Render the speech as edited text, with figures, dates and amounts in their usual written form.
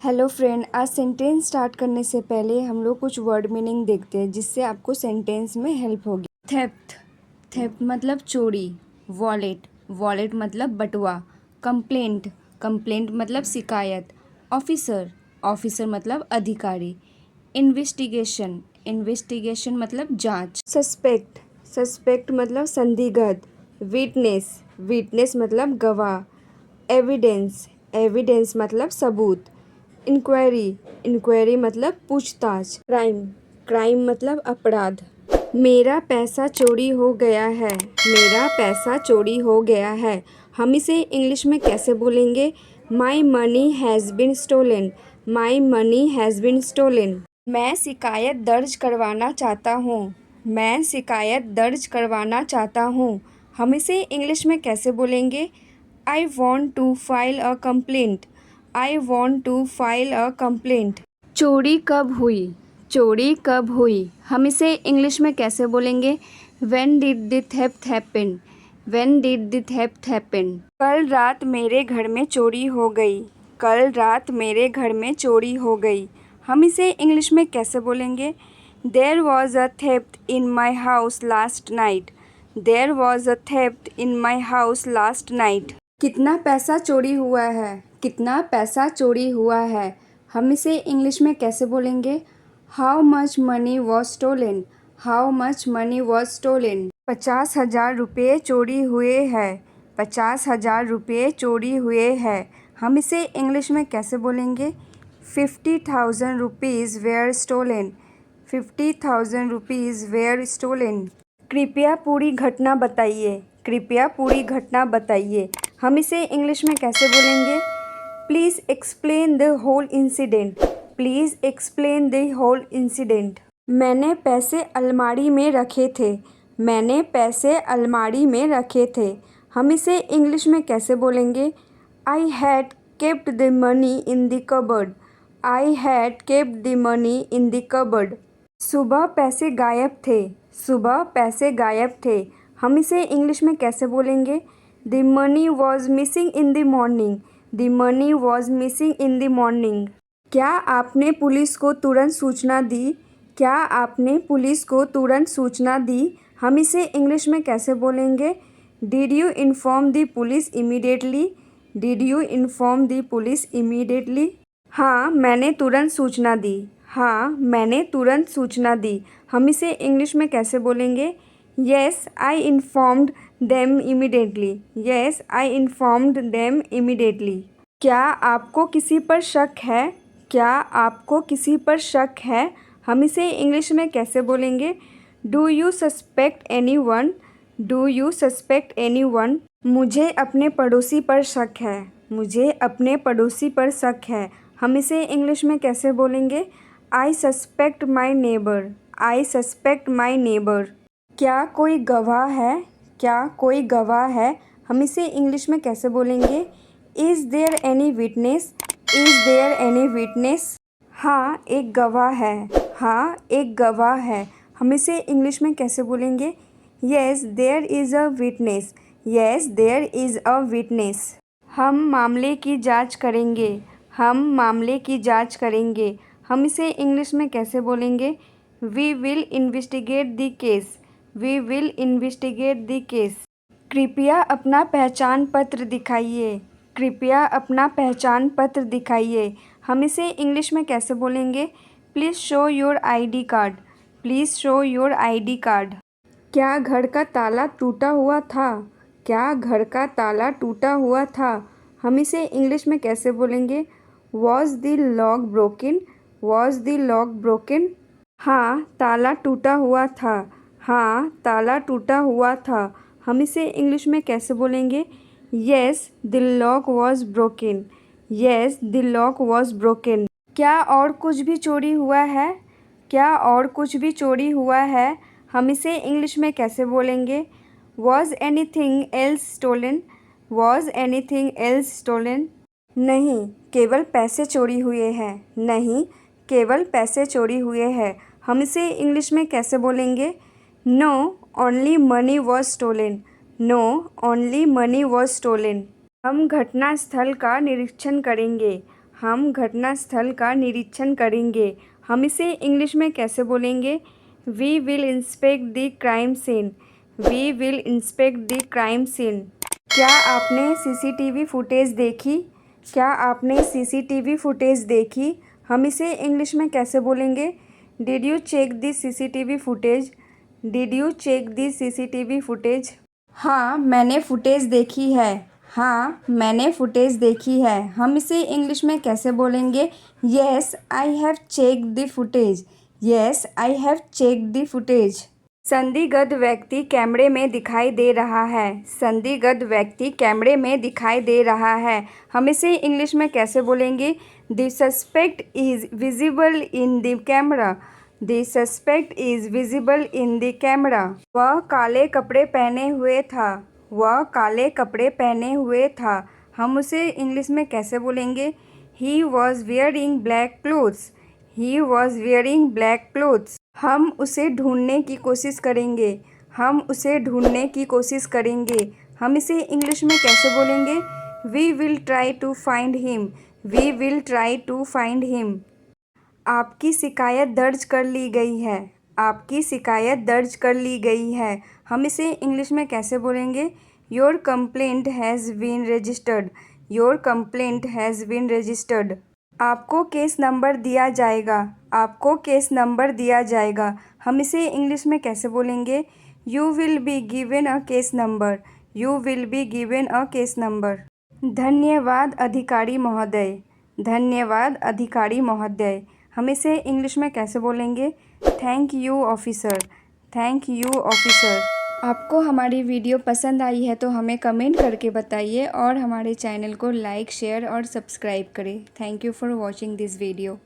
Hello friend, आज sentence start करने से पहले हम लोग कुछ वर्ड मीनिंग देखते हैं जिससे आपको सेंटेंस में हेल्प होगी। थेफ्ट, थेफ्ट मतलब चोरी। वॉलेट, वॉलेट मतलब बटुआ। कंप्लेंट, कंप्लेंट मतलब शिकायत। ऑफिसर, ऑफिसर मतलब अधिकारी। इन्वेस्टिगेशन, इन्वेस्टिगेशन मतलब जांच। सस्पेक्ट, सस्पेक्ट मतलब संदिग्ध। विटनेस, विटनेस मतलब गवाह। एविडेंस, एविडेंस मतलब सबूत। इंक्वायरी, इंक्वायरी मतलब पूछताछ। क्राइम, क्राइम मतलब अपराध। मेरा पैसा चोरी हो गया है, मेरा पैसा चोरी हो गया है। हम इसे इंग्लिश में कैसे बोलेंगे? My money has been stolen, my money has been stolen. मैं शिकायत दर्ज करवाना चाहता हूँ, मैं शिकायत दर्ज करवाना चाहता हूँ। हम इसे इंग्लिश में कैसे बोलेंगे? I want to file a complaint, I want to file a complaint. चोरी कब हुई, चोरी कब हुई? हम इसे इंग्लिश में कैसे बोलेंगे? When did the theft happen, when did the theft happen. कल रात मेरे घर में चोरी हो गई, कल रात मेरे घर में चोरी हो गई। हम इसे इंग्लिश में कैसे बोलेंगे? There was a theft in my house last night, there was a theft in my house last night. कितना पैसा चोरी हुआ है, कितना पैसा चोरी हुआ है? हम इसे इंग्लिश में कैसे बोलेंगे? How much money was stolen, how much money was stolen. 50,000 रुपये चोरी हुए हैं, 50,000 रुपये चोरी हुए हैं। हम इसे इंग्लिश में कैसे बोलेंगे? 50,000 rupees were stolen, 50,000 rupees were stolen. कृपया पूरी घटना बताइए, कृपया पूरी घटना बताइए। हम इसे इंग्लिश में कैसे बोलेंगे? Please explain the whole incident, please explain the whole incident. मैंने पैसे अलमारी में रखे थे, मैंने पैसे अलमारी में रखे थे। हम इसे इंग्लिश में कैसे बोलेंगे? I had kept the money in the cupboard, I had kept the money in the cupboard. सुबह पैसे गायब थे, सुबह पैसे गायब थे। हम इसे इंग्लिश में कैसे बोलेंगे? The money was missing in the morning, the money was missing in the morning. क्या आपने पुलिस को तुरंत सूचना दी, क्या आपने पुलिस को तुरंत सूचना दी? हम इसे इंग्लिश में कैसे बोलेंगे? Did you inform the police immediately, did you inform the police immediately. हाँ, मैंने तुरंत सूचना दी, हाँ मैंने तुरंत सूचना दी। हम इसे इंग्लिश में कैसे बोलेंगे? Yes I informed them immediately, yes I informed them immediately. क्या आपको किसी पर शक है, क्या आपको किसी पर शक है? हम इसे इंग्लिश में कैसे बोलेंगे? Do you suspect any one, do you suspect any one. मुझे अपने पड़ोसी पर शक है, मुझे अपने पड़ोसी पर शक है। हम इसे इंग्लिश में कैसे बोलेंगे? आई suspect my neighbour, I suspect my neighbour. क्या कोई गवाह है, क्या कोई गवाह है? हम इसे इंग्लिश में कैसे बोलेंगे? Is there any witness, is there any witness. हाँ एक गवाह है, हाँ एक गवाह है। हम इसे इंग्लिश में कैसे बोलेंगे? Yes there is a witness, yes there is a witness. हम मामले की जांच करेंगे, हम मामले की जांच करेंगे। हम इसे इंग्लिश में कैसे बोलेंगे? We will investigate the case, we will investigate the case. कृपया अपना पहचान पत्र दिखाइए, कृपया अपना पहचान पत्र दिखाइए। हम इसे इंग्लिश में कैसे बोलेंगे? Please show your ID card, please show your ID card. क्या घर का ताला टूटा हुआ था, क्या घर का ताला टूटा हुआ था? हम इसे इंग्लिश में कैसे बोलेंगे? Was the lock broken, was the lock broken. हाँ ताला टूटा हुआ था, हाँ ताला टूटा हुआ था। हम इसे इंग्लिश में कैसे बोलेंगे? Yes the lock was broken, yes the lock was broken. क्या और कुछ भी चोरी हुआ है, क्या और कुछ भी चोरी हुआ है? हम इसे इंग्लिश में कैसे बोलेंगे? Was anything else stolen, was anything else stolen. नहीं केवल पैसे चोरी हुए हैं, नहीं केवल पैसे चोरी हुए हैं। हम इसे इंग्लिश में कैसे बोलेंगे? No only money was stolen, no only money was stolen. हम घटनास्थल का निरीक्षण करेंगे, हम घटनास्थल का निरीक्षण करेंगे। हम इसे इंग्लिश में कैसे बोलेंगे? We will inspect the crime scene. We will inspect the crime scene. क्या आपने सीसीटीवी फुटेज देखी? क्या आपने सीसीटीवी फुटेज देखी? हम इसे इंग्लिश में कैसे बोलेंगे? Did you check the CCTV footage? Did you check the CCTV footage? हाँ, मैंने फुटेज देखी है। हाँ, मैंने फुटेज देखी है। हम इसे इंग्लिश में कैसे बोलेंगे? Yes, I have checked the footage. Yes, I have checked the footage. संदिग्ध व्यक्ति कैमरे में दिखाई दे रहा है। संदिग्ध व्यक्ति कैमरे में दिखाई दे रहा है। हम इसे इंग्लिश में कैसे बोलेंगे? The suspect is visible in the camera. The suspect is visible in the camera. वह काले कपड़े पहने हुए था। वह काले कपड़े पहने हुए था। हम उसे इंग्लिश में कैसे बोलेंगे? He was wearing black clothes. He was wearing black clothes. हम उसे ढूंढने की कोशिश करेंगे। हम उसे ढूंढने की कोशिश करेंगे। हम इसे इंग्लिश में कैसे बोलेंगे? We will try to find him. We will try to find him. आपकी शिकायत दर्ज कर ली गई है। आपकी शिकायत दर्ज कर ली गई है। हम इसे इंग्लिश में कैसे बोलेंगे? Your complaint has been registered. Your complaint has been registered. आपको केस नंबर दिया जाएगा। आपको केस नंबर दिया जाएगा। हम इसे इंग्लिश में कैसे बोलेंगे? You will be given a case number. You will be given a case number. धन्यवाद अधिकारी महोदय। धन्यवाद अधिकारी महोदय। हम इसे इंग्लिश में कैसे बोलेंगे? Thank you officer. Thank you officer. आपको हमारी वीडियो पसंद आई है तो हमें कमेंट करके बताइए और हमारे चैनल को लाइक, शेयर और सब्सक्राइब करें। Thank you for watching this video.